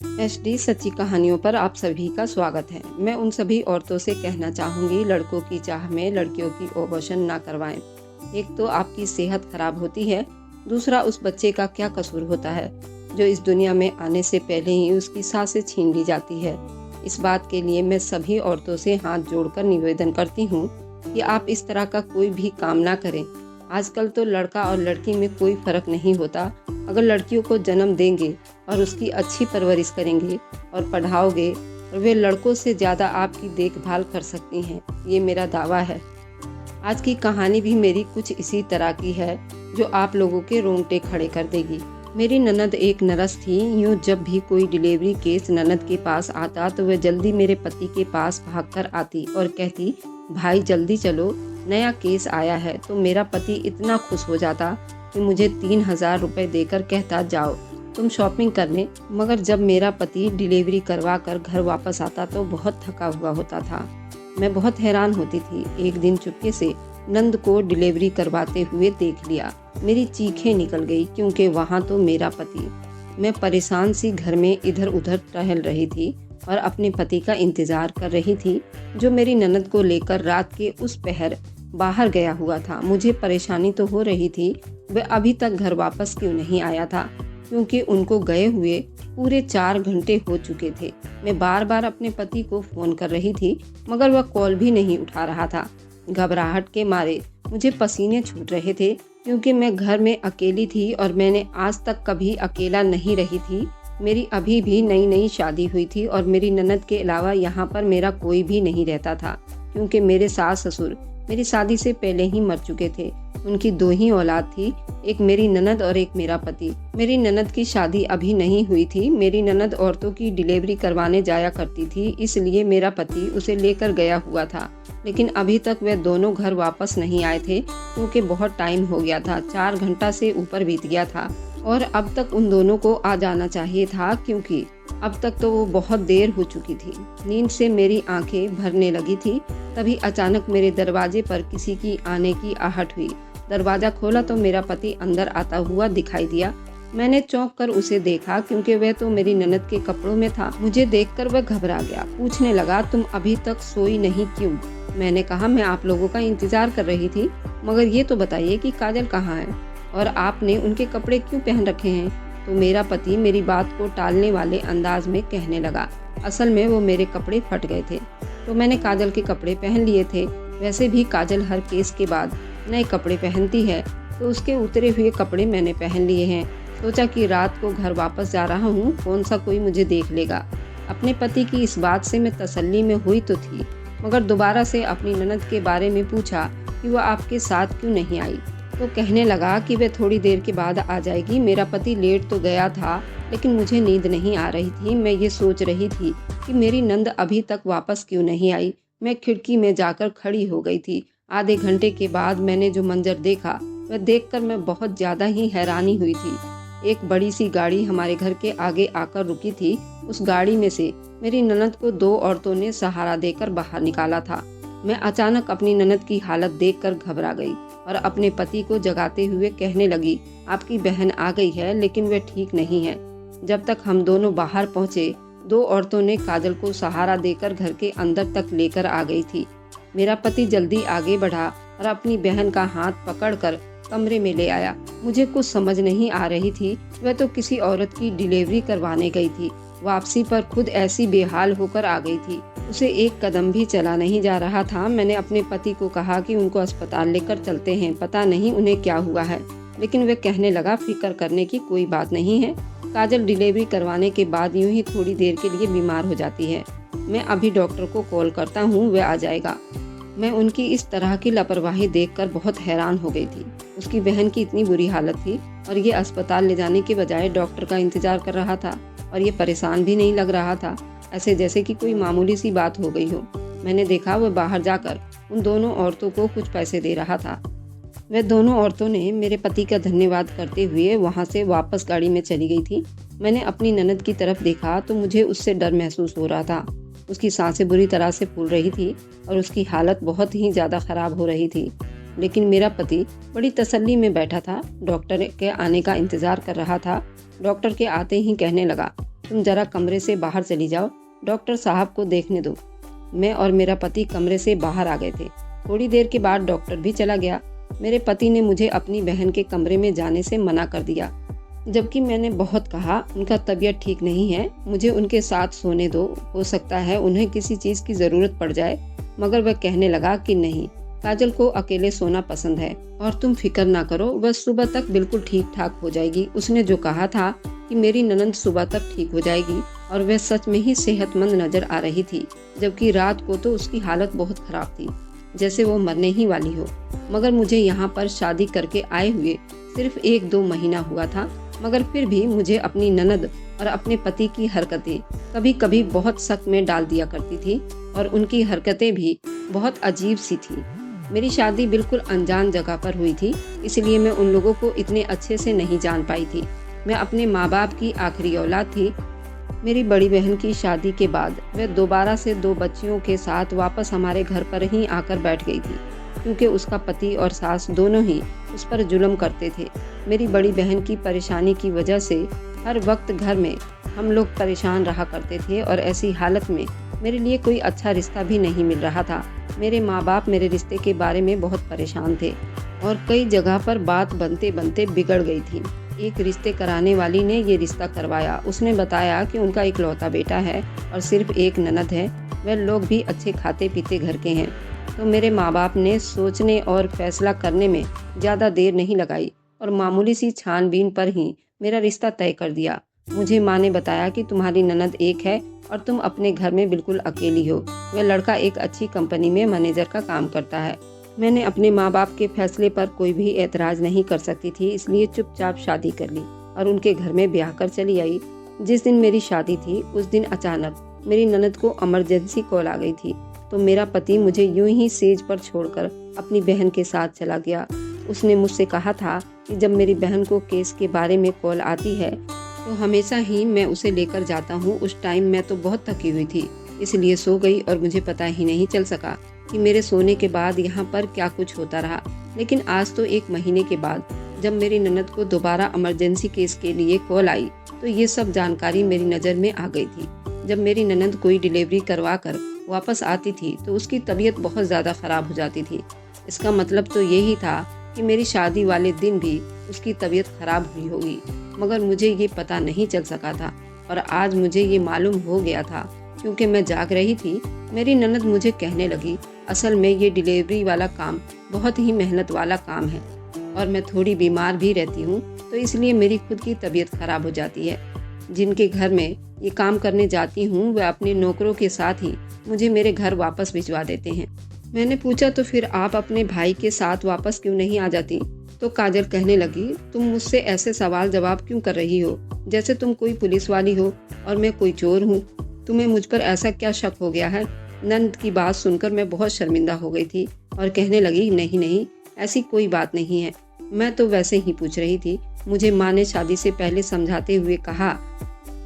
HD सच्ची कहानियों पर आप सभी का स्वागत है। मैं उन सभी औरतों से कहना चाहूँगी, लड़कों की चाह में लड़कियों की अबॉर्शन ना करवाएं। एक तो आपकी सेहत खराब होती है, दूसरा उस बच्चे का क्या कसूर होता है जो इस दुनिया में आने से पहले ही उसकी सांसें छीन ली जाती है। इस बात के लिए मैं सभी औरतों से हाथ जोड़कर निवेदन करती हूँ कि आप इस तरह का कोई भी काम ना करें। आजकल तो लड़का और लड़की में कोई फर्क नहीं होता। अगर लड़कियों को जन्म देंगे और उसकी अच्छी परवरिश करेंगे और पढ़ाओगे, और वे लड़कों से ज़्यादा आपकी देखभाल कर सकती हैं, ये मेरा दावा है। आज की कहानी भी मेरी कुछ इसी तरह की है जो आप लोगों के रोंगटे खड़े कर देगी। मेरी ननद एक नर्स थी। यूँ जब भी कोई डिलीवरी केस ननद के पास आता तो वह जल्दी मेरे पति के पास भागकर आती और कहती, भाई जल्दी चलो, नया केस आया है। तो मेरा पति इतना खुश हो जाता कि मुझे 3000 रुपये देकर कहता, जाओ तुम शॉपिंग करने। मगर जब मेरा पति डिलीवरी करवा कर घर वापस आता तो बहुत थका हुआ होता था। मैं बहुत हैरान होती थी। एक दिन चुपके से नंद को डिलीवरी करवाते हुए देख लिया। मेरी चीखें निकल गई क्योंकि वहाँ तो मेरा पति। मैं परेशान सी घर में इधर उधर टहल रही थी और अपने पति का इंतजार कर रही थी जो मेरी ननद को लेकर रात के उस पहर बाहर गया हुआ था। मुझे परेशानी तो हो रही थी, वह अभी तक घर वापस क्यों नहीं आया था, क्योंकि उनको गए हुए पूरे 4 घंटे हो चुके थे। मैं बार बार अपने पति को फ़ोन कर रही थी मगर वह कॉल भी नहीं उठा रहा था। घबराहट के मारे मुझे पसीने छूट रहे थे क्योंकि मैं घर में अकेली थी और मैंने आज तक कभी अकेला नहीं रही थी। मेरी अभी भी नई नई शादी हुई थी और मेरी ननद के अलावा यहाँ पर मेरा कोई भी नहीं रहता था, क्योंकि मेरे सास ससुर मेरी शादी से पहले ही मर चुके थे। उनकी 2 ही औलाद थी, एक मेरी ननद और एक मेरा पति। मेरी ननद की शादी अभी नहीं हुई थी। मेरी ननद औरतों की डिलीवरी करवाने जाया करती थी, इसलिए मेरा पति उसे लेकर गया हुआ था। लेकिन अभी तक वे दोनों घर वापस नहीं आए थे क्योंकि बहुत टाइम हो गया था। 4 घंटा से ऊपर बीत गया था और अब तक उन दोनों को आ जाना चाहिए था, क्योंकि अब तक तो वो बहुत देर हो चुकी थी। नींद से मेरी आंखें भरने लगी थी। तभी अचानक मेरे दरवाजे पर किसी की आने की आहट हुई। दरवाजा खोला तो मेरा पति अंदर आता हुआ दिखाई दिया। मैंने चौंक कर उसे देखा क्योंकि वह तो मेरी ननद के कपड़ों में था। मुझे देखकर वह घबरा गया। पूछने लगा, तुम अभी तक सोई नहीं क्यों? मैंने कहा, मैं आप लोगों का इंतजार कर रही थी, मगर ये तो बताइए कि काजल कहाँ है और आपने उनके कपड़े क्यों पहन रखे हैं? तो मेरा पति मेरी बात को टालने वाले अंदाज में कहने लगा, असल में वो मेरे कपड़े फट गए थे तो मैंने काजल के कपड़े पहन लिए थे। वैसे भी काजल हर केस के बाद नए कपड़े पहनती है, तो उसके उतरे हुए कपड़े मैंने पहन लिए हैं। सोचा कि रात को घर वापस जा रहा हूँ, कौन सा कोई मुझे देख लेगा। अपने पति की इस बात से मैं तसल्ली में हुई तो थी, मगर दोबारा से अपनी ननद के बारे में पूछा कि वह आपके साथ क्यों नहीं आई। तो कहने लगा कि वह थोड़ी देर के बाद आ जाएगी। मेरा पति लेट तो गया था, लेकिन मुझे नींद नहीं आ रही थी। मैं ये सोच रही थी कि मेरी नंद अभी तक वापस क्यों नहीं आई। मैं खिड़की में जाकर खड़ी हो गई थी। आधे घंटे के बाद मैंने जो मंजर देखा वह देखकर मैं बहुत ज़्यादा ही हैरानी हुई थी। एक बड़ी सी गाड़ी हमारे घर के आगे आकर रुकी थी। उस गाड़ी में से मेरी ननद को 2 औरतों ने सहारा देकर बाहर निकाला था। मैं अचानक अपनी ननद की हालत देखकर घबरा गई और अपने पति को जगाते हुए कहने लगी, आपकी बहन आ गई है, लेकिन वह ठीक नहीं है। जब तक हम दोनों बाहर पहुंचे, 2 औरतों ने काजल को सहारा देकर घर के अंदर तक लेकर आ गई थी। मेरा पति जल्दी आगे बढ़ा और अपनी बहन का हाथ पकड़कर कमरे में ले आया। मुझे कुछ समझ नहीं आ रही थी। वह तो किसी औरत की डिलीवरी करवाने गई थी, वापसी पर खुद ऐसी बेहाल होकर आ गई थी। उसे एक कदम भी चला नहीं जा रहा था। मैंने अपने पति को कहा कि उनको अस्पताल लेकर चलते हैं, पता नहीं उन्हें क्या हुआ है। लेकिन वह कहने लगा, फिक्र करने की कोई बात नहीं है। काजल डिलीवरी करवाने के बाद यूं ही थोड़ी देर के लिए बीमार हो जाती है। मैं अभी डॉक्टर को कॉल करता हूँ, वह आ जाएगा। मैं उनकी इस तरह की लापरवाही देखकर बहुत हैरान हो गई थी। उसकी बहन की इतनी बुरी हालत थी और ये अस्पताल ले जाने के बजाय डॉक्टर का इंतजार कर रहा था, और ये परेशान भी नहीं लग रहा था, ऐसे जैसे कि कोई मामूली सी बात हो गई हो। मैंने देखा वह बाहर जाकर उन दोनों औरतों को कुछ पैसे दे रहा था। वह दोनों औरतों ने मेरे पति का धन्यवाद करते हुए वहां से वापस गाड़ी में चली गई थी। मैंने अपनी ननद की तरफ देखा तो मुझे उससे डर महसूस हो रहा था। उसकी सांसें बुरी तरह से फूल रही थी और उसकी हालत बहुत ही ज़्यादा खराब हो रही थी। लेकिन मेरा पति बड़ी तसल्ली में बैठा था, डॉक्टर के आने का इंतज़ार कर रहा था। डॉक्टर के आते ही कहने लगा, तुम जरा कमरे से बाहर चली जाओ, डॉक्टर साहब को देखने दो। मैं और मेरा पति कमरे से बाहर आ गए थे। थोड़ी देर के बाद डॉक्टर भी चला गया। मेरे पति ने मुझे अपनी बहन के कमरे में जाने से मना कर दिया, जबकि मैंने बहुत कहा उनका तबीयत ठीक नहीं है, मुझे उनके साथ सोने दो, हो सकता है उन्हें किसी चीज़ की ज़रूरत पड़ जाए। मगर वह कहने लगा कि नहीं, काजल को अकेले सोना पसंद है और तुम फिक्र ना करो, वह सुबह तक बिल्कुल ठीक ठाक हो जाएगी। उसने जो कहा था कि मेरी ननद सुबह तक ठीक हो जाएगी, और वह सच में ही सेहतमंद नजर आ रही थी, जबकि रात को तो उसकी हालत बहुत खराब थी, जैसे वो मरने ही वाली हो। मगर मुझे यहाँ पर शादी करके आए हुए सिर्फ 1-2 महीना हुआ था, मगर फिर भी मुझे अपनी ननद और अपने पति की हरकतें कभी कभी बहुत शक में डाल दिया करती थी, और उनकी हरकतें भी बहुत अजीब सी थी। मेरी शादी बिल्कुल अनजान जगह पर हुई थी, इसलिए मैं उन लोगों को इतने अच्छे से नहीं जान पाई थी। मैं अपने माँ बाप की आखिरी औलाद थी। मेरी बड़ी बहन की शादी के बाद वह दोबारा से 2 बच्चियों के साथ वापस हमारे घर पर ही आकर बैठ गई थी, क्योंकि उसका पति और सास दोनों ही उस पर जुल्म करते थे। मेरी बड़ी बहन की परेशानी की वजह से हर वक्त घर में हम लोग परेशान रहा करते थे, और ऐसी हालत में मेरे लिए कोई अच्छा रिश्ता भी नहीं मिल रहा था। मेरे माँ बाप मेरे रिश्ते के बारे में बहुत परेशान थे, और कई जगह पर बात बनते बनते बिगड़ गई थी। एक रिश्ते कराने वाली ने ये रिश्ता करवाया। उसने बताया कि उनका इकलौता बेटा है और सिर्फ एक ननद है। वह लोग भी अच्छे खाते पीते घर के हैं। तो मेरे माँ बाप ने सोचने और फैसला करने में ज़्यादा देर नहीं लगाई, और मामूली सी छानबीन पर ही मेरा रिश्ता तय कर दिया। मुझे माँ ने बताया कि तुम्हारी ननद एक है और तुम अपने घर में बिल्कुल अकेली हो। वह लड़का एक अच्छी कंपनी में मैनेजर का काम करता है। मैंने अपने माँ बाप के फैसले पर कोई भी एतराज़ नहीं कर सकती थी, इसलिए चुपचाप शादी कर ली और उनके घर में ब्याह कर चली आई। जिस दिन मेरी शादी थी उस दिन अचानक मेरी ननद को इमरजेंसी कॉल आ गई थी, तो मेरा पति मुझे यूं ही सेज पर छोड़कर अपनी बहन के साथ चला गया। उसने मुझसे कहा था कि जब मेरी बहन को केस के बारे में कॉल आती है तो हमेशा ही मैं उसे लेकर जाता हूँ। उस टाइम मैं तो बहुत थकी हुई थी, इसलिए सो गई और मुझे पता ही नहीं चल सका कि मेरे सोने के बाद यहाँ पर क्या कुछ होता रहा। लेकिन आज तो 1 महीने के बाद जब मेरी ननद को दोबारा इमरजेंसी केस के लिए कॉल आई तो ये सब जानकारी मेरी नज़र में आ गई थी। जब मेरी ननद कोई डिलीवरी करवा कर वापस आती थी तो उसकी तबीयत बहुत ज़्यादा ख़राब हो जाती थी। इसका मतलब तो यही था कि मेरी शादी वाले दिन भी उसकी तबीयत ख़राब हुई होगी, मगर मुझे ये पता नहीं चल सका था, और आज मुझे ये मालूम हो गया था क्योंकि मैं जाग रही थी। मेरी ननद मुझे कहने लगी, असल में ये डिलीवरी वाला काम बहुत ही मेहनत वाला काम है, और मैं थोड़ी बीमार भी रहती हूँ, तो इसलिए मेरी खुद की तबीयत ख़राब हो जाती है। जिनके घर में ये काम करने जाती हूँ वह अपने नौकरों के साथ ही मुझे मेरे घर वापस भिजवा देते हैं। मैंने पूछा, तो फिर आप अपने भाई के साथ वापस क्यों नहीं आ जाती? तो काजल कहने लगी, तुम मुझसे ऐसे सवाल जवाब क्यों कर रही हो, जैसे तुम कोई पुलिस वाली हो और मैं कोई चोर हूँ। तुम्हें मुझ पर ऐसा क्या शक हो गया है? नंद की बात सुनकर मैं बहुत शर्मिंदा हो गई थी और कहने लगी, नहीं नहीं, ऐसी कोई बात नहीं है, मैं तो वैसे ही पूछ रही थी। मुझे माँ ने शादी से पहले समझाते हुए कहा,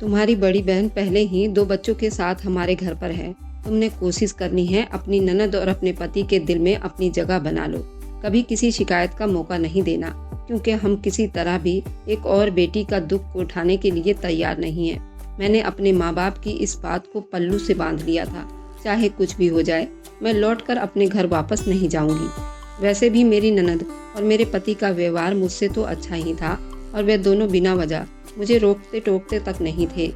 तुम्हारी बड़ी बहन पहले ही 2 बच्चों के साथ हमारे घर पर है। तुमने कोशिश करनी है अपनी ननद और अपने पति के दिल में अपनी जगह बना लो। कभी किसी शिकायत का मौका नहीं देना, क्योंकि हम किसी तरह भी एक और बेटी का दुख को उठाने के लिए तैयार नहीं है। मैंने अपने माँ बाप की इस बात को पल्लू से बांध लिया था। चाहे कुछ भी हो जाए, मैं लौटकर अपने घर वापस नहीं जाऊंगी। वैसे भी मेरी ननद और मेरे पति का व्यवहार मुझसे तो अच्छा ही था, और वे दोनों बिना वजह मुझे रोकते टोकते तक नहीं थे,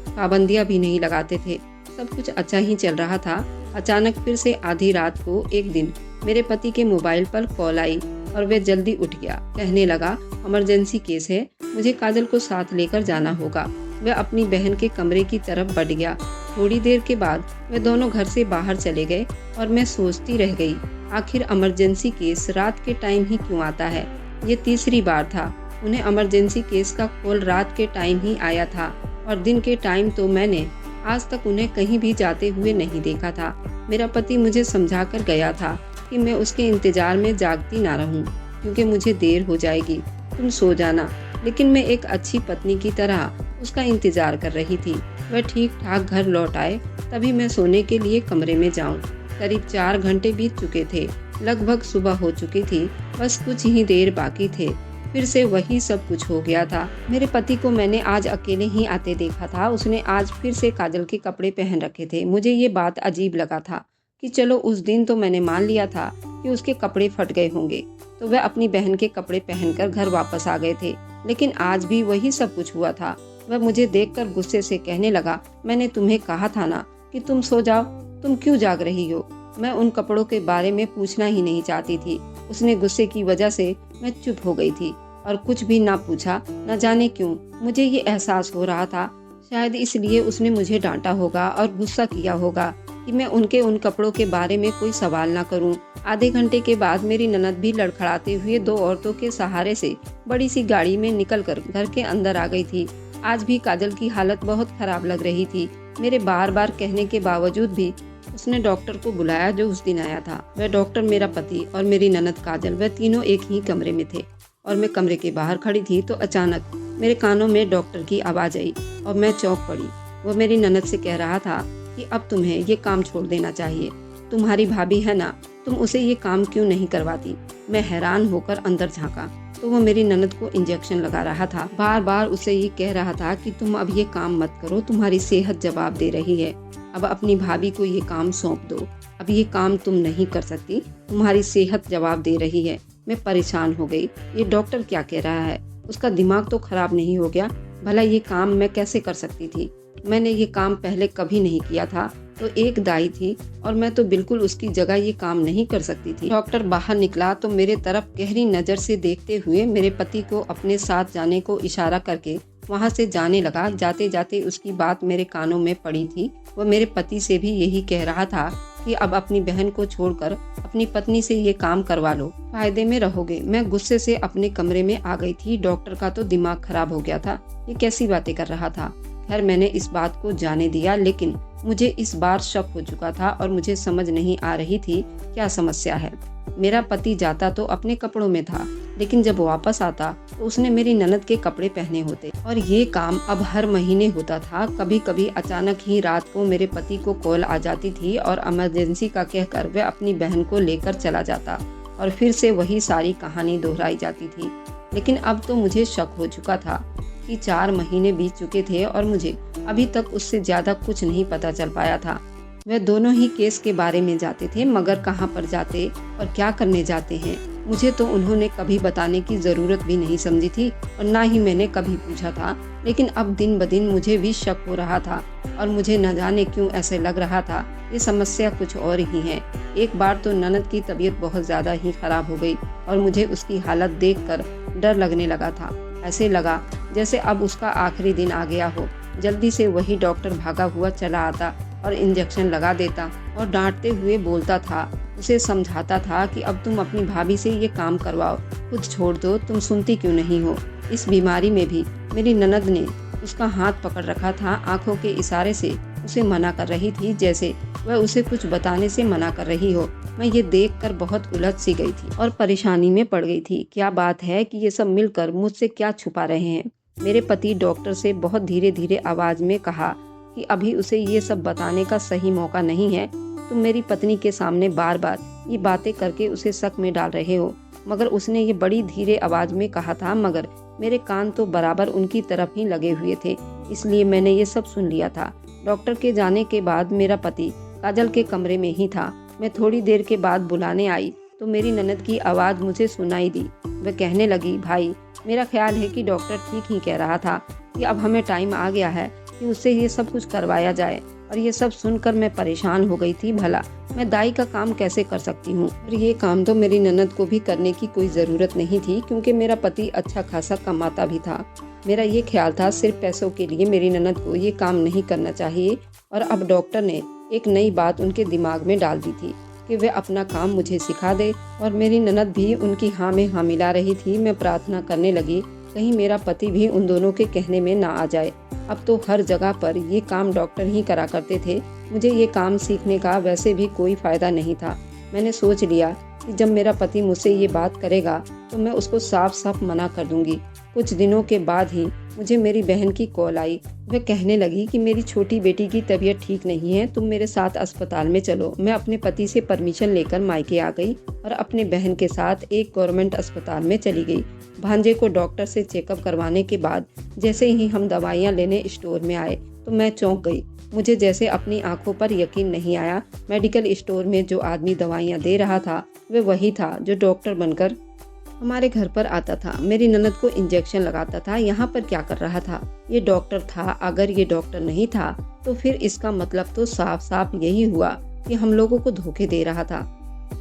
पाबंदियां भी नहीं लगाते थे। सब कुछ अच्छा ही चल रहा था। अचानक फिर से आधी रात को एक दिन मेरे पति के मोबाइल पर कॉल आई और वह जल्दी उठ गया। कहने लगा, इमरजेंसी केस है, मुझे काजल को साथ लेकर जाना होगा। वह अपनी बहन के कमरे की तरफ बढ़ गया। थोड़ी देर के बाद वे दोनों घर से बाहर चले गए और मैं सोचती रह गई, आखिर इमरजेंसी केस रात के टाइम ही क्यों आता है? ये तीसरी बार था उन्हें इमरजेंसी केस का कॉल रात के टाइम ही आया था, और दिन के टाइम तो मैंने आज तक उन्हें कहीं भी जाते हुए नहीं देखा था। मेरा पति मुझे समझा कर गया था कि मैं उसके इंतजार में जागती ना रहूं, क्योंकि मुझे देर हो जाएगी, तुम सो जाना। लेकिन मैं एक अच्छी पत्नी की तरह उसका इंतजार कर रही थी। वह ठीक ठाक घर लौट आए तभी मैं सोने के लिए कमरे में जाऊं। करीब 4 घंटे बीत चुके थे, लगभग सुबह हो चुकी थी, बस कुछ ही देर बाकी थे। फिर से वही सब कुछ हो गया था। मेरे पति को मैंने आज अकेले ही आते देखा था। उसने आज फिर से काजल के कपड़े पहन रखे थे। मुझे ये बात अजीब लगा था कि चलो उस दिन तो मैंने मान लिया था कि उसके कपड़े फट गए होंगे, तो वह अपनी बहन के कपड़े पहनकर घर वापस आ गए थे। लेकिन आज भी वही सब कुछ हुआ था। वह मुझे देखकर गुस्से से कहने लगा, मैंने तुम्हें कहा था ना कि तुम सो जाओ, तुम क्यों जाग रही हो? मैं उन कपड़ों के बारे में पूछना ही नहीं चाहती थी। उसने गुस्से की वजह से मैं चुप हो गई थी और कुछ भी ना पूछा। न जाने क्यों मुझे ये एहसास हो रहा था, शायद इसलिए उसने मुझे डांटा होगा और गुस्सा किया होगा कि मैं उनके उन कपड़ों के बारे में कोई सवाल ना करूं। आधे घंटे के बाद मेरी ननद भी लड़खड़ाते हुए दो औरतों के सहारे से बड़ी सी गाड़ी में निकलकर घर के अंदर आ गई थी। आज भी काजल की हालत बहुत खराब लग रही थी। मेरे बार बार कहने के बावजूद भी उसने डॉक्टर को बुलाया जो उस दिन आया था। वह डॉक्टर, मेरा पति और मेरी ननद काजल, वह तीनों एक ही कमरे में थे और मैं कमरे के बाहर खड़ी थी तो अचानक मेरे कानों में डॉक्टर की आवाज़ आई और मैं चौंक पड़ी। वो मेरी ननद से कह रहा था कि अब तुम्हें ये काम छोड़ देना चाहिए, तुम्हारी भाभी है ना, तुम उसे ये काम क्यों नहीं करवाती। मैं हैरान होकर अंदर झांका तो वो मेरी ननद को इंजेक्शन लगा रहा था। बार बार उसे ये कह रहा था कि तुम अब ये काम मत करो, तुम्हारी सेहत जवाब दे रही है, अब अपनी भाभी को ये काम सौंप दो, अब ये काम तुम नहीं कर सकती, तुम्हारी सेहत जवाब दे रही है। मैं परेशान हो गई, ये डॉक्टर क्या कह रहा है, उसका दिमाग तो खराब नहीं हो गया? भला ये काम मैं कैसे कर सकती थी? मैंने ये काम पहले कभी नहीं किया था, तो एक दाई थी और मैं तो बिल्कुल उसकी जगह ये काम नहीं कर सकती थी। डॉक्टर बाहर निकला तो मेरे तरफ गहरी नजर से देखते हुए मेरे पति को अपने साथ जाने को इशारा करके वहाँ से जाने लगा। जाते जाते उसकी बात मेरे कानों में पड़ी थी। वह मेरे पति से भी यही कह रहा था कि अब अपनी बहन को छोड़कर अपनी पत्नी से ये काम करवा लो, फायदे में रहोगे। मैं गुस्से से अपने कमरे में आ गई थी। डॉक्टर का तो दिमाग खराब हो गया था, ये कैसी बातें कर रहा था। खैर मैंने इस बात को जाने दिया, लेकिन मुझे इस बार शक हो चुका था और मुझे समझ नहीं आ रही थी क्या समस्या है। मेरा पति जाता तो अपने कपड़ों में था, लेकिन जब वापस आता तो उसने मेरी ननद के कपड़े पहने होते और ये काम अब हर महीने होता था। कभी कभी अचानक ही रात को मेरे पति को कॉल आ जाती थी और इमरजेंसी का कहकर वह अपनी बहन को लेकर चला जाता और फिर से वही सारी कहानी दोहराई जाती थी। लेकिन अब तो मुझे शक हो चुका था कि 4 महीने बीत चुके थे और मुझे अभी तक उससे ज्यादा कुछ नहीं पता चल पाया था। वे दोनों ही केस के बारे में जाते थे, मगर कहाँ पर जाते और क्या करने जाते हैं मुझे तो उन्होंने कभी बताने की जरूरत भी नहीं समझी थी और ना ही मैंने कभी पूछा था। लेकिन अब दिन ब दिन मुझे भी शक हो रहा था और मुझे न जाने क्यों ऐसे लग रहा था ये समस्या कुछ और ही है। एक बार तो ननद की तबीयत बहुत ज्यादा ही खराब हो गई और मुझे उसकी हालत देखकर डर लगने लगा था। ऐसे लगा जैसे अब उसका आखिरी दिन आ गया हो। जल्दी से वही डॉक्टर भागा हुआ चला आता और इंजेक्शन लगा देता और डांटते हुए बोलता था, उसे समझाता था कि अब तुम अपनी भाभी से ये काम करवाओ, खुद छोड़ दो, तुम सुनती क्यों नहीं हो। इस बीमारी में भी मेरी ननद ने उसका हाथ पकड़ रखा था, आंखों के इशारे से उसे मना कर रही थी, जैसे वह उसे कुछ बताने से मना कर रही हो। मैं ये देखकर बहुत उलझ सी गई थी और परेशानी में पड़ गई थी। क्या बात है कि ये सब मिलकर मुझसे क्या छुपा रहे हैं। मेरे पति डॉक्टर से बहुत धीरे धीरे आवाज में कहा कि अभी उसे ये सब बताने का सही मौका नहीं है। तुम मेरी पत्नी के सामने बार बार ये बातें करके उसे शक में डाल रहे हो। मगर उसने ये बड़ी धीरे आवाज में कहा था, मगर मेरे कान तो बराबर उनकी तरफ ही लगे हुए थे, इसलिए मैंने ये सब सुन लिया था। डॉक्टर के जाने के बाद मेरा पति काजल के कमरे में ही था। मैं थोड़ी देर के बाद बुलाने आई तो मेरी ननद की आवाज मुझे सुनाई दी। वह कहने लगी, भाई मेरा ख्याल है कि डॉक्टर ठीक ही कह रहा था कि अब हमें टाइम आ गया है कि उससे ये सब कुछ करवाया जाए। और ये सब सुनकर मैं परेशान हो गई थी। भला मैं दाई का काम कैसे कर सकती हूँ, और ये काम तो मेरी ननद को भी करने की कोई ज़रूरत नहीं थी, क्योंकि मेरा पति अच्छा खासा कमाता भी था। मेरा ये ख्याल था सिर्फ पैसों के लिए मेरी ननद को ये काम नहीं करना चाहिए। और अब डॉक्टर ने एक नई बात उनके दिमाग में डाल दी थी कि वे अपना काम मुझे सिखा दे, और मेरी ननद भी उनकी हाँ में हाँ मिला रही थी। मैं प्रार्थना करने लगी कहीं मेरा पति भी उन दोनों के कहने में ना आ जाए। अब तो हर जगह पर ये काम डॉक्टर ही करा करते थे, मुझे ये काम सीखने का वैसे भी कोई फायदा नहीं था। मैंने सोच लिया कि जब मेरा पति मुझसे ये बात करेगा तो मैं उसको साफ साफ मना कर दूंगी। कुछ दिनों के बाद ही मुझे मेरी बहन की कॉल आई। वह कहने लगी कि मेरी छोटी बेटी की तबीयत ठीक नहीं है, तुम मेरे साथ अस्पताल में चलो। मैं अपने पति से परमिशन लेकर मायके आ गई और अपने बहन के साथ एक गवर्नमेंट अस्पताल में चली गई। भांजे को डॉक्टर से चेकअप करवाने के बाद जैसे ही हम दवाइयाँ लेने स्टोर में आए तो मैं चौंक गई। मुझे जैसे अपनी आंखों पर यकीन नहीं आया। मेडिकल स्टोर में जो आदमी दवाइयाँ दे रहा था वह वही था जो डॉक्टर बनकर हमारे घर पर आता था, मेरी ननद को इंजेक्शन लगाता था। यहाँ पर क्या कर रहा था? ये डॉक्टर था। अगर ये डॉक्टर नहीं था तो फिर इसका मतलब तो साफ साफ यही हुआ कि हम लोगों को धोखे दे रहा था।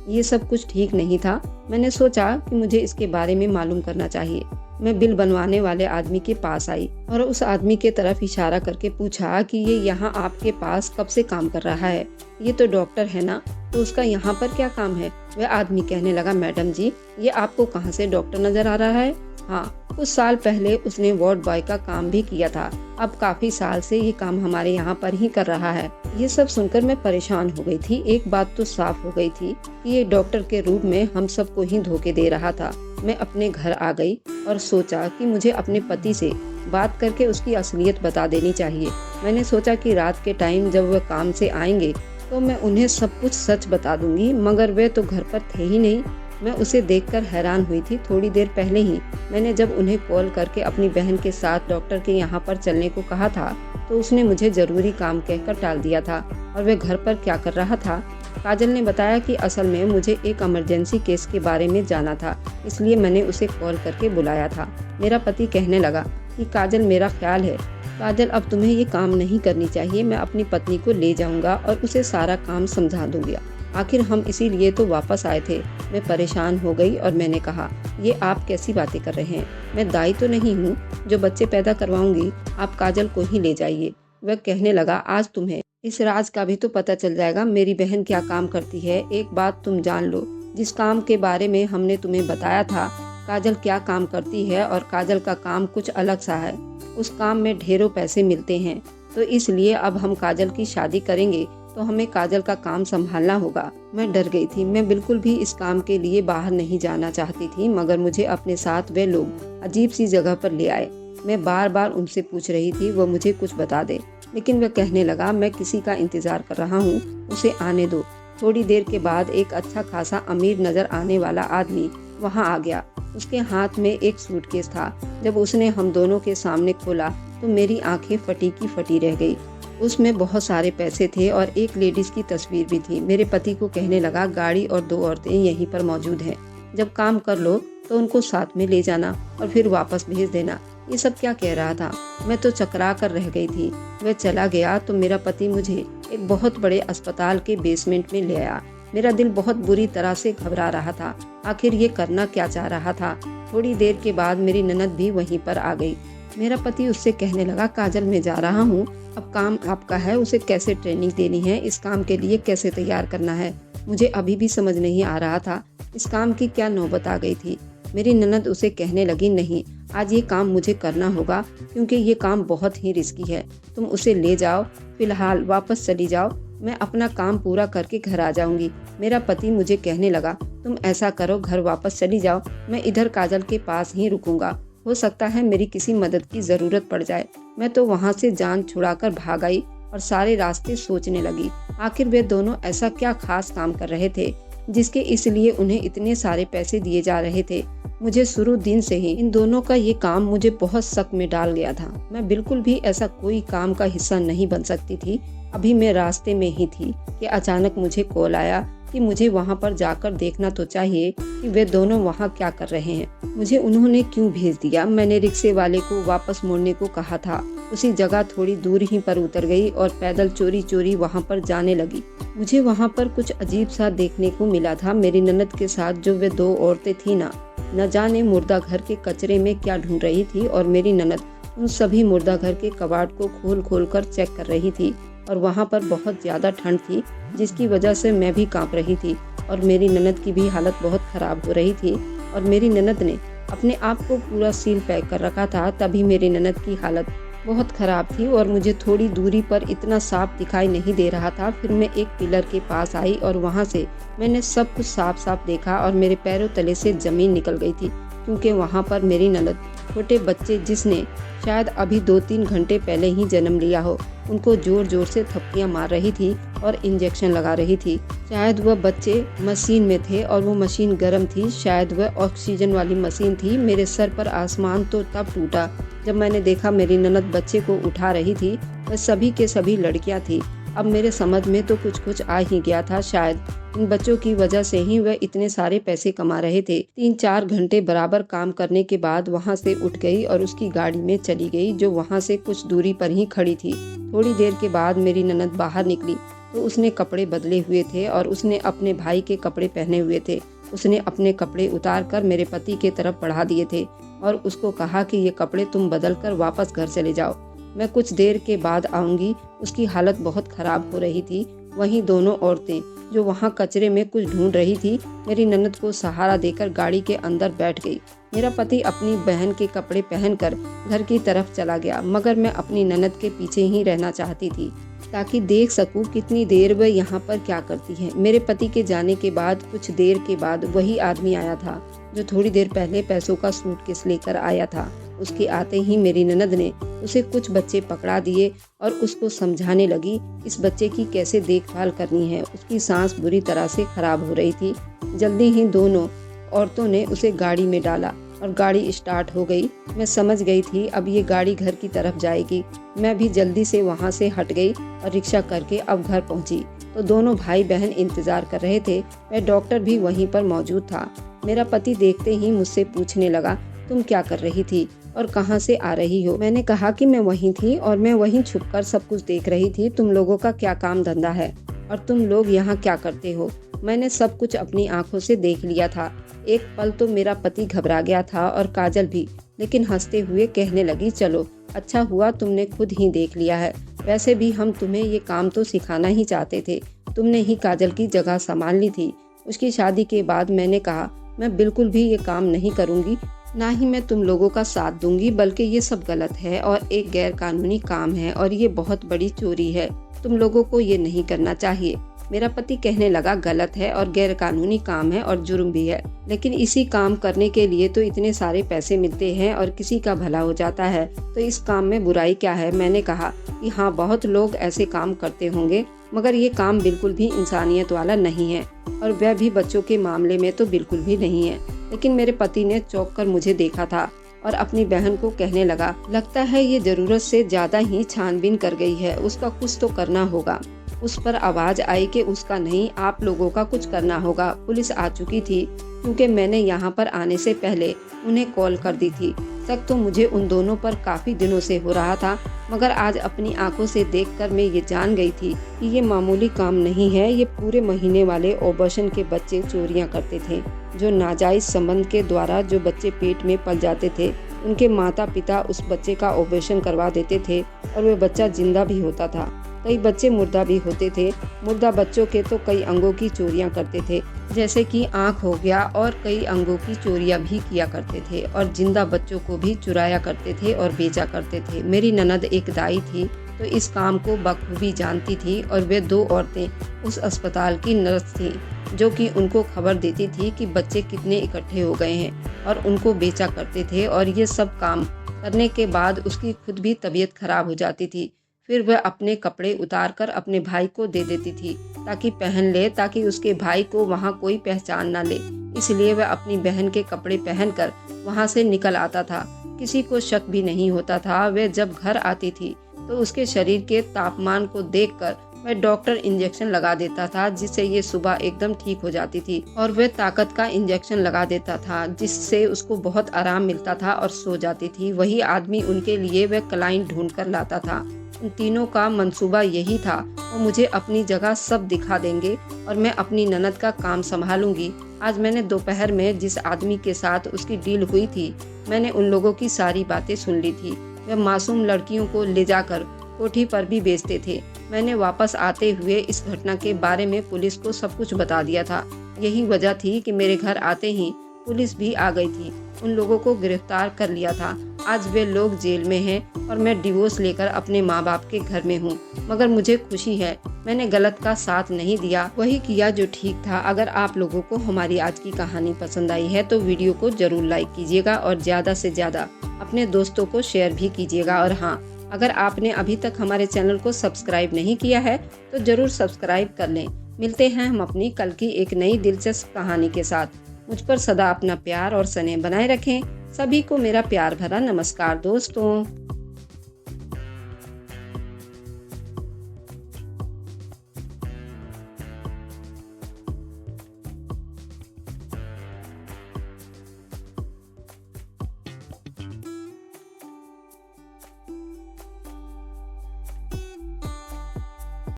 ये सब कुछ ठीक नहीं था। मैंने सोचा कि मुझे इसके बारे में मालूम करना चाहिए। मैं बिल बनवाने वाले आदमी के पास आई और उस आदमी के तरफ इशारा करके पूछा कि ये यहाँ आपके पास कब से काम कर रहा है? ये तो डॉक्टर है ना, तो उसका यहाँ पर क्या काम है? वह आदमी कहने लगा, मैडम जी, ये आपको कहाँ से डॉक्टर नजर आ रहा है? हाँ, कुछ साल पहले उसने वार्ड बॉय का काम भी किया था। अब काफी साल से ये काम हमारे यहाँ पर ही कर रहा है। ये सब सुनकर मैं परेशान हो गई थी। एक बात तो साफ हो गई थी कि ये डॉक्टर के रूप में हम सबको ही धोखे दे रहा था। मैं अपने घर आ गई और सोचा कि मुझे अपने पति से बात करके उसकी असलियत बता देनी चाहिए। मैंने सोचा कि रात के टाइम जब वह काम से आएंगे तो मैं उन्हें सब कुछ सच बता दूंगी, मगर वे तो घर पर थे ही नहीं। मैं उसे देखकर हैरान हुई थी। थोड़ी देर पहले ही मैंने जब उन्हें कॉल करके अपनी बहन के साथ डॉक्टर के यहाँ पर चलने को कहा था तो उसने मुझे जरूरी काम कहकर टाल दिया था। और वह घर पर क्या कर रहा था? काजल ने बताया कि असल में मुझे एक इमरजेंसी केस के बारे में जाना था, इसलिए मैंने उसे कॉल करके बुलाया था। मेरा पति कहने लगा कि काजल, मेरा ख्याल है काजल, अब तुम्हें ये काम नहीं करनी चाहिए। मैं अपनी पत्नी को ले जाऊंगा और उसे सारा काम समझा दूंगा। आखिर हम इसीलिए तो वापस आए थे। मैं परेशान हो गई और मैंने कहा, ये आप कैसी बातें कर रहे हैं? मैं दाई तो नहीं हूँ जो बच्चे पैदा करवाऊंगी। आप काजल को ही ले जाइए। वह कहने लगा, आज तुम्हें इस राज का भी तो पता चल जाएगा। मेरी बहन क्या काम करती है। एक बात तुम जान लो, जिस काम के बारे में हमने तुम्हें बताया था काजल क्या काम करती है, और काजल का काम कुछ अलग सा है। उस काम में ढेरों पैसे मिलते हैं, तो इसलिए अब हम काजल की शादी करेंगे तो हमें काजल का काम संभालना होगा। मैं डर गई थी। मैं बिल्कुल भी इस काम के लिए बाहर नहीं जाना चाहती थी, मगर मुझे अपने साथ वे लोग अजीब सी जगह पर ले आए। मैं बार बार उनसे पूछ रही थी वो मुझे कुछ बता दे, लेकिन वह कहने लगा, मैं किसी का इंतजार कर रहा हूँ, उसे आने दो। थोड़ी देर के बाद एक अच्छा खासा अमीर नजर आने वाला आदमी वहाँ आ गया। उसके हाथ में एक सूटकेस था। जब उसने हम दोनों के सामने खोला तो मेरी आंखें फटी की फटी रह गई। उसमें बहुत सारे पैसे थे और एक लेडीज की तस्वीर भी थी। मेरे पति को कहने लगा, गाड़ी और 2 औरतें यहीं पर मौजूद हैं। जब काम कर लो तो उनको साथ में ले जाना और फिर वापस भेज देना। ये सब क्या कह रहा था? मैं तो चकरा कर रह गई थी। वह चला गया तो मेरा पति मुझे एक बहुत बड़े अस्पताल के बेसमेंट में ले आया। मेरा दिल बहुत बुरी तरह से घबरा रहा था। आखिर ये करना क्या चाह रहा था? थोड़ी देर के बाद मेरी ननद भी वहीं पर आ गई। मेरा पति उससे कहने लगा, काजल, मैं जा रहा हूँ, अब काम आपका है। उसे कैसे ट्रेनिंग देनी है, इस काम के लिए कैसे तैयार करना है, मुझे अभी भी समझ नहीं आ रहा था। इस काम की क्या नौबत आ गई थी। मेरी ननद उसे कहने लगी, नहीं, आज ये काम मुझे करना होगा क्योंकि ये काम बहुत ही रिस्की है। तुम उसे ले जाओ, फिलहाल वापस चली जाओ, मैं अपना काम पूरा करके घर आ जाऊंगी। मेरा पति मुझे कहने लगा, तुम ऐसा करो, घर वापस चली जाओ, मैं इधर काजल के पास ही रुकूंगा। हो सकता है मेरी किसी मदद की जरूरत पड़ जाए। मैं तो वहाँ से जान छुड़ाकर भाग आई और सारे रास्ते सोचने लगी, आखिर वे दोनों ऐसा क्या खास काम कर रहे थे जिसके इसलिए उन्हें इतने सारे पैसे दिए जा रहे थे। मुझे शुरू दिन से ही इन दोनों का ये काम मुझे बहुत शक में डाल गया था। मैं बिल्कुल भी ऐसा कोई काम का हिस्सा नहीं बन सकती थी। अभी मैं रास्ते में ही थी कि अचानक मुझे कॉल आया कि मुझे वहाँ पर जाकर देखना तो चाहिए कि वे दोनों वहाँ क्या कर रहे हैं। मुझे उन्होंने क्यों भेज दिया? मैंने रिक्शे वाले को वापस मोड़ने को कहा था। उसी जगह थोड़ी दूर ही पर उतर गई और पैदल चोरी चोरी वहाँ पर जाने लगी। मुझे वहाँ पर कुछ अजीब सा देखने को मिला था। मेरी ननद के साथ जो वे 2 औरतें थी न जाने मुर्दा घर के कचरे में क्या ढूंढ रही थी, और मेरी ननद उन सभी मुर्दा घर के कबाड़ को खोल खोल कर चेक कर रही थी। और वहाँ पर बहुत ज्यादा ठंड थी जिसकी वजह से मैं भी कांप रही थी और मेरी ननद की भी हालत बहुत खराब हो रही थी। और मेरी ननद ने अपने आप को पूरा सील पैक कर रखा था, तभी मेरी ननद की हालत बहुत खराब थी और मुझे थोड़ी दूरी पर इतना साफ दिखाई नहीं दे रहा था। फिर मैं एक पिलर के पास आई और वहाँ से मैंने सब कुछ साफ साफ देखा और मेरे पैरों तले से जमीन निकल गई थी, क्योंकि वहाँ पर मेरी ननद छोटे बच्चे जिसने शायद अभी 2-3 घंटे पहले ही जन्म लिया हो, उनको जोर जोर से थपकियां मार रही थी और इंजेक्शन लगा रही थी। शायद वह बच्चे मशीन में थे और वो मशीन गर्म थी, शायद वह ऑक्सीजन वाली मशीन थी। मेरे सर पर आसमान तो तब टूटा जब मैंने देखा मेरी ननद बच्चे को उठा रही थी। वह सभी के सभी लड़कियां थी। अब मेरे समझ में तो कुछ आ ही गया था, शायद इन बच्चों की वजह से ही वह इतने सारे पैसे कमा रहे थे। 3-4 घंटे बराबर काम करने के बाद वहाँ से उठ गई और उसकी गाड़ी में चली गई, जो वहाँ से कुछ दूरी पर ही खड़ी थी। थोड़ी देर के बाद मेरी ननद बाहर निकली तो उसने कपड़े बदले हुए थे और उसने अपने भाई के कपड़े पहने हुए थे। उसने अपने कपड़े उतार कर मेरे पति के तरफ बढ़ा दिए थे और उसको कहा कि ये कपड़े तुम बदल कर वापस घर चले जाओ, मैं कुछ देर के बाद आऊंगी। उसकी हालत बहुत खराब हो रही थी। वहीं दोनों औरतें जो वहां कचरे में कुछ ढूंढ रही थी, मेरी ननद को सहारा देकर गाड़ी के अंदर बैठ गई। मेरा पति अपनी बहन के कपड़े पहनकर घर की तरफ चला गया, मगर मैं अपनी ननद के पीछे ही रहना चाहती थी ताकि देख सकूं कितनी देर वह यहाँ पर क्या करती है। मेरे पति के जाने के बाद कुछ देर के बाद वही आदमी आया था जो थोड़ी देर पहले पैसों का सूटकेस लेकर आया था। उसके आते ही मेरी ननद ने उसे कुछ बच्चे पकड़ा दिए और उसको समझाने लगी इस बच्चे की कैसे देखभाल करनी है। उसकी सांस बुरी तरह से खराब हो रही थी। जल्दी ही दोनों औरतों ने उसे गाड़ी में डाला और गाड़ी स्टार्ट हो गई। मैं समझ गई थी अब ये गाड़ी घर की तरफ जाएगी। मैं भी जल्दी से वहाँ से हट गई और रिक्शा करके अब घर पहुँची तो दोनों भाई बहन इंतजार कर रहे थे। वह डॉक्टर भी वहीं पर मौजूद था। मेरा पति देखते ही मुझसे पूछने लगा, तुम क्या कर रही थी और कहाँ से आ रही हो? मैंने कहा कि मैं वहीं थी और मैं वहीं छुपकर सब कुछ देख रही थी। तुम लोगों का क्या काम धंधा है और तुम लोग यहाँ क्या करते हो? मैंने सब कुछ अपनी आंखों से देख लिया था। एक पल तो मेरा पति घबरा गया था और काजल भी, लेकिन हंसते हुए कहने लगी, चलो अच्छा हुआ तुमने खुद ही देख लिया है। वैसे भी हम तुम्हें ये काम तो सिखाना ही चाहते थे। तुमने ही काजल की जगह संभाल ली थी। उसकी शादी के बाद मैंने कहा मैं बिल्कुल भी ये काम नहीं करूँगी, ना ही मैं तुम लोगों का साथ दूंगी, बल्कि ये सब गलत है और एक गैर कानूनी काम है और ये बहुत बड़ी चोरी है। तुम लोगों को ये नहीं करना चाहिए। मेरा पति कहने लगा, गलत है और गैर कानूनी काम है और जुर्म भी है, लेकिन इसी काम करने के लिए तो इतने सारे पैसे मिलते हैं और किसी का भला हो जाता है, तो इस काम में बुराई क्या है? मैंने कहा कि हाँ, बहुत लोग ऐसे काम करते होंगे, मगर ये काम बिल्कुल भी इंसानियत वाला नहीं है और वह भी बच्चों के मामले में तो बिल्कुल भी नहीं है। लेकिन मेरे पति ने चौंक कर मुझे देखा था और अपनी बहन को कहने लगा, लगता है ये जरूरत से ज्यादा ही छानबीन कर गई है, उसका कुछ तो करना होगा। उस पर आवाज आई कि उसका नहीं, आप लोगों का कुछ करना होगा। पुलिस आ चुकी थी क्योंकि मैंने यहाँ पर आने से पहले उन्हें कॉल कर दी थी। शक तो मुझे उन दोनों पर काफी दिनों से हो रहा था, मगर आज अपनी आंखों से देखकर मैं ये जान गई थी कि ये मामूली काम नहीं है। ये पूरे महीने वाले ऑपरेशन के बच्चे चोरियां करते थे, जो नाजायज संबंध के द्वारा जो बच्चे पेट में पल जाते थे, उनके माता पिता उस बच्चे का ऑपरेशन करवा देते थे और वह बच्चा जिंदा भी होता था। कई बच्चे मुर्दा भी होते थे। मुर्दा बच्चों के तो कई अंगों की चोरियां करते थे, जैसे कि आँख हो गया, और कई अंगों की चोरियां भी किया करते थे और जिंदा बच्चों को भी चुराया करते थे और बेचा करते थे। मेरी ननद एक दाई थी तो इस काम को बखूबी जानती थी और वे 2 औरतें उस अस्पताल की नर्स थी जो कि उनको खबर देती थी कि बच्चे कितने इकट्ठे हो गए हैं और उनको बेचा करते थे। और ये सब काम करने के बाद उसकी खुद भी तबीयत खराब हो जाती थी। फिर वह अपने कपड़े उतार कर अपने भाई को दे देती थी ताकि पहन ले, ताकि उसके भाई को वहाँ कोई पहचान ना ले। इसलिए वह अपनी बहन के कपड़े पहनकर वहाँ से निकल आता था। किसी को शक भी नहीं होता था। वह जब घर आती थी तो उसके शरीर के तापमान को देखकर वह डॉक्टर इंजेक्शन लगा देता था, जिससे ये सुबह एकदम ठीक हो जाती थी। और वह ताकत का इंजेक्शन लगा देता था जिससे उसको बहुत आराम मिलता था और सो जाती थी। वही आदमी उनके लिए वह क्लाइंट ढूंढ कर लाता था। उन तीनों का मंसूबा यही था, वो मुझे अपनी जगह सब दिखा देंगे और मैं अपनी ननद का काम संभालूंगी। आज मैंने दोपहर में जिस आदमी के साथ उसकी डील हुई थी, मैंने उन लोगों की सारी बातें सुन ली थी। वे मासूम लड़कियों को ले जाकर कोठी पर भी बेचते थे। मैंने वापस आते हुए इस घटना के बारे में पुलिस को सब कुछ बता दिया था। यही वजह थी कि मेरे घर आते ही पुलिस भी आ गई थी, उन लोगों को गिरफ्तार कर लिया था। आज वे लोग जेल में हैं और मैं डिवोर्स लेकर अपने माँ बाप के घर में हूँ। मगर मुझे खुशी है, मैंने गलत का साथ नहीं दिया, वही किया जो ठीक था। अगर आप लोगों को हमारी आज की कहानी पसंद आई है तो वीडियो को जरूर लाइक कीजिएगा और ज़्यादा से ज़्यादा अपने दोस्तों को शेयर भी कीजिएगा। और हाँ, अगर आपने अभी तक हमारे चैनल को सब्सक्राइब नहीं किया है तो जरूर सब्सक्राइब कर लें। मिलते हैं हम अपनी कल की एक नई दिलचस्प कहानी के साथ। मुझ पर सदा अपना प्यार और स्नेह बनाए रखें। सभी को मेरा प्यार भरा नमस्कार दोस्तों।